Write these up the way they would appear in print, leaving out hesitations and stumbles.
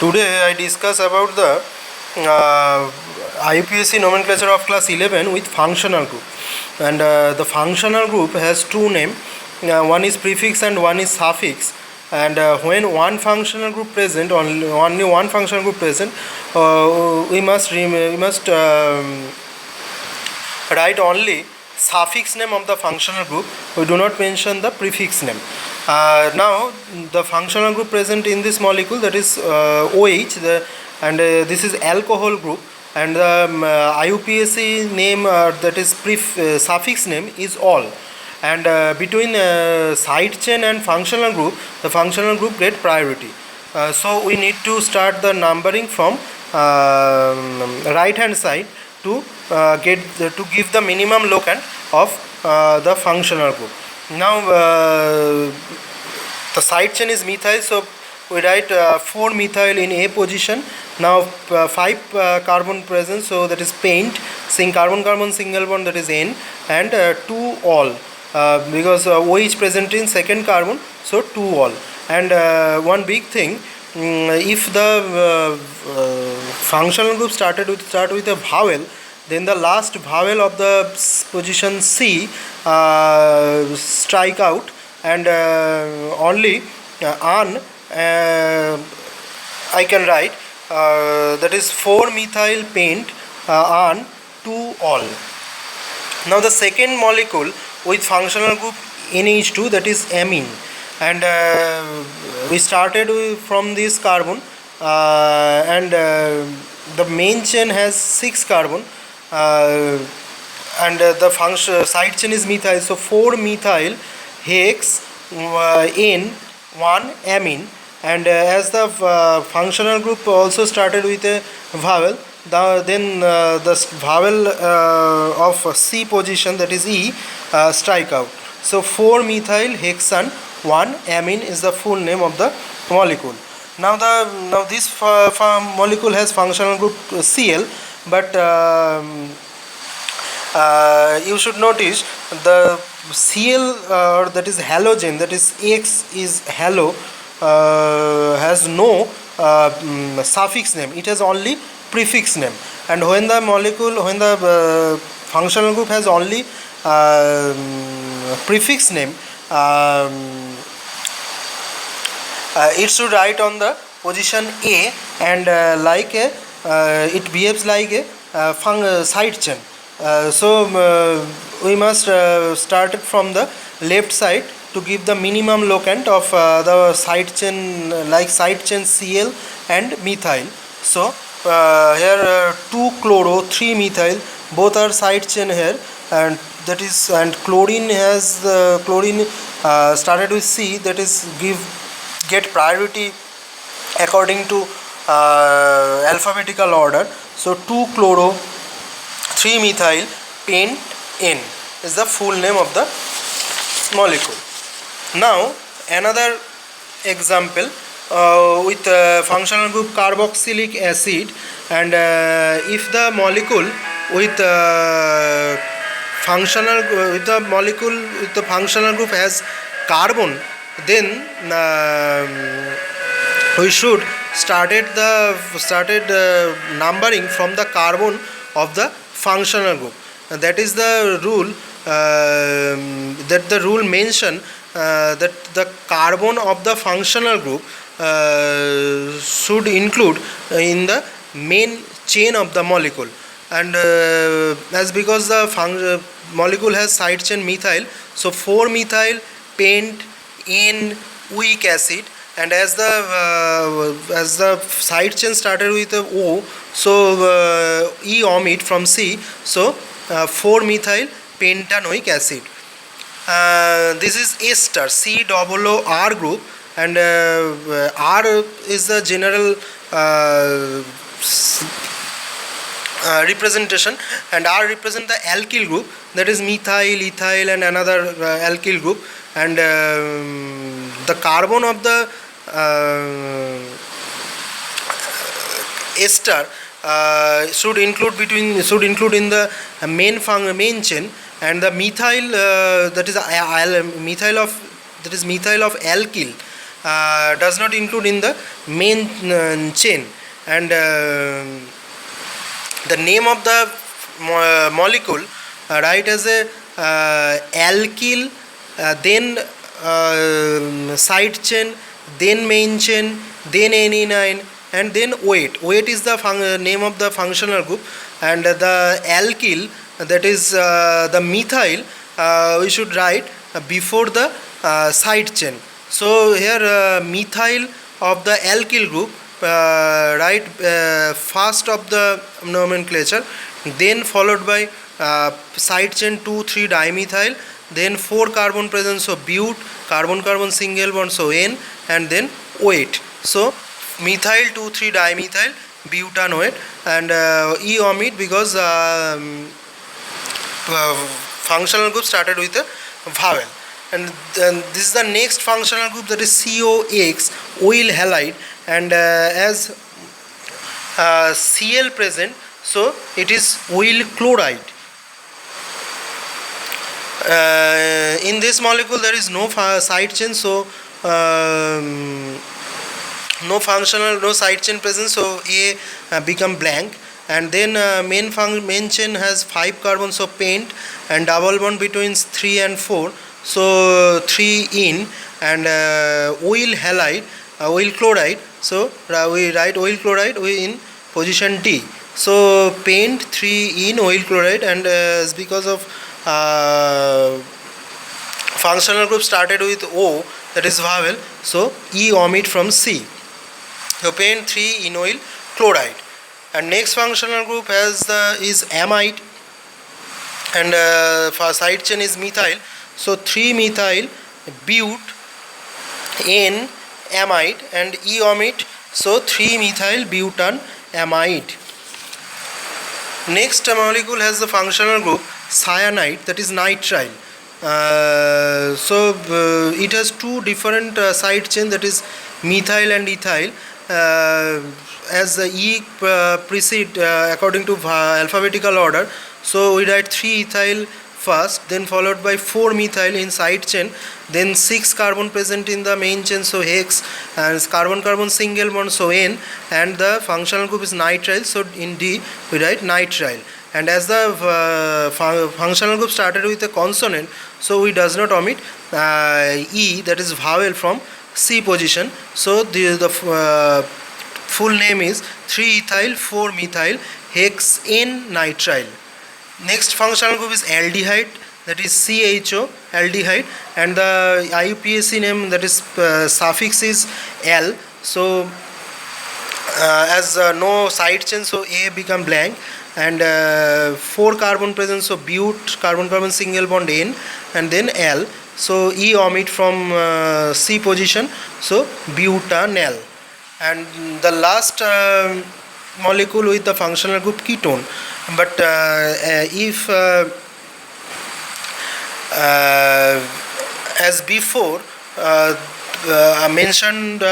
Today I discuss about the IUPAC nomenclature of class 11 with functional group. And the functional group has two names. One is prefix and one is suffix. And when one functional group present, only one functional group present, we must write only suffix name of the functional group. We do not mention the prefix name. Now the functional group present in this molecule, that is OH, this is alcohol group, and the IUPAC name, that is suffix name, is all. And between side chain and functional group, the functional group get priority. So we need to start the numbering from right hand side to give the minimum locant of the functional group. Now the side chain is methyl, so we write 4 methyl in A position. Now 5 carbon present, so that is paint, carbon single bond, that is N, and 2 all, because OH present in second carbon, so 2 all. And one big thing, if the functional group start with a vowel, then the last vowel of the position C strike out, and only an I can write, that is 4 methyl paint an 2 all. Now the second molecule with functional group NH2, that is amine, and we started from this carbon, and the main chain has 6 carbon, and the side chain is methyl, so 4 methyl hex N 1 amine. And as the functional group also started with a vowel, then the vowel of C position, that is E, strike out. So 4 methyl hexane 1 amine is the full name of the molecule. Now this molecule has functional group Cl, but you should notice the Cl, that is halogen, that is X is halo, has no suffix name, it has only prefix name. And when the functional group has only prefix name, it should write on the position A, and it behaves like a side chain. So we must start from the left side to give the minimum locant of the side chain, like side chain Cl and methyl. So here 2 chloro, 3 methyl, both are side chain here, and that is, and chlorine has chlorine started with C, that is get priority according to alphabetical order. So 2 chloro 3 methyl paint N is the full name of the molecule. Now another example with functional group carboxylic acid, and if the molecule with the functional group has carbon, then we should started numbering from the carbon of the functional group. That is the rule, that the rule mention that the carbon of the functional group should include in the main chain of the molecule. And as because the molecule has side chain methyl, so 4 methyl paint N weak acid, and as the side chain started with a O, so E omit from C, so 4 methyl pentanoic acid. This is ester, COOR group, and R is the general representation, and R represent the alkyl group, that is methyl, ethyl, and another alkyl group. And the carbon of the ester should include in the main chain, and the methyl, that is methyl of alkyl, does not include in the main chain, and the name of the molecule write as a alkyl, then side chain, then main chain, then aniline, and then weight. Weight is the name of the functional group, and the alkyl, that is the methyl, we should write before the side chain. So here methyl of the alkyl group, write first of the nomenclature, then followed by side chain 2,3 dimethyl, then 4 carbon presence of bute, carbon carbon single bond, so N, and then weight. So methyl 2,3 dimethyl butanoate, and E omit because functional group started with a vowel. And then this is the next functional group, that is COX, oil halide, and as Cl present, so it is oil chloride. In this molecule there is no side chain, so no side chain present, so A become blank. And then main chain has 5 carbons of paint, and double bond between 3 and 4, so 3 in, and oil halide, oil chloride, so we write oil chloride in position D. So paint 3 in, oil chloride, and because of functional group started with O, that is vowel, so E omit from C. So paint 3 in oil chloride. And next functional group is amide, and for side chain is methyl, so 3 methyl bute, N amide, and E omit, so 3 methyl butan amide. Next molecule has the functional group cyanide, that is nitrile. So it has 2 different side chain, that is methyl and ethyl. As the E precede according to alphabetical order, so we write 3 ethyl first, then followed by 4 methyl in side chain, then 6 carbon present in the main chain, so hex, and carbon carbon single bond, so N, and the functional group is nitrile, so in D we write nitrile. And as the functional group started with a consonant, so we does not omit E, that is vowel, from C position, so the full name is 3-ethyl 4-methyl hex N nitrile. Next functional group is aldehyde, that is CHO aldehyde, and the IUPAC name, that is suffix is L. So as no side chain, so A become blank, and 4 carbon presence, so bute, carbon carbon single bond N, and then L, so E omit from C position, so butanal. And the last molecule with the functional group ketone, but if as before I mentioned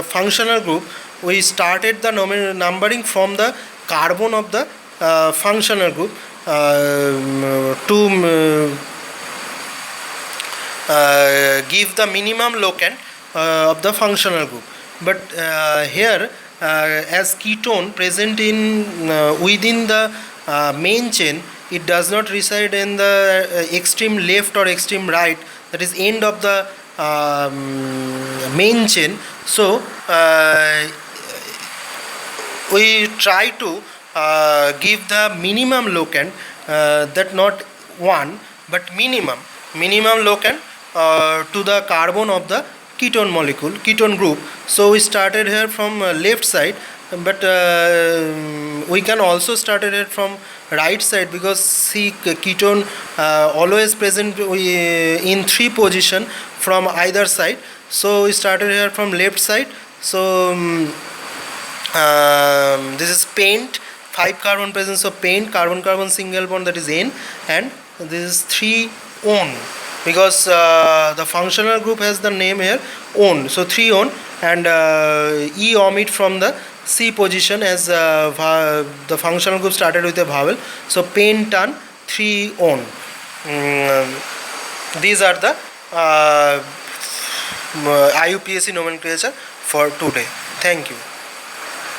functional group, we started the numbering from the carbon of the functional group to give the minimum locant of the functional group. But here as ketone present in within the main chain, it does not reside in the extreme left or extreme right, that is end of the main chain. So we try to give the minimum locant, that not one but minimum locant to the carbon of the ketone molecule, ketone group. So we started here from left side, but we can also started it from right side, because see ketone always present in 3 position from either side. So we started here from left side. So this is paint, 5 carbon presence of paint, carbon carbon single bond, that is N, and this is 3 on, because the functional group has the name here on, so 3 on, and E omit from the C position, as the functional group started with a vowel, so pentan 3 on. These are the IUPAC nomenclature for today. Thank you.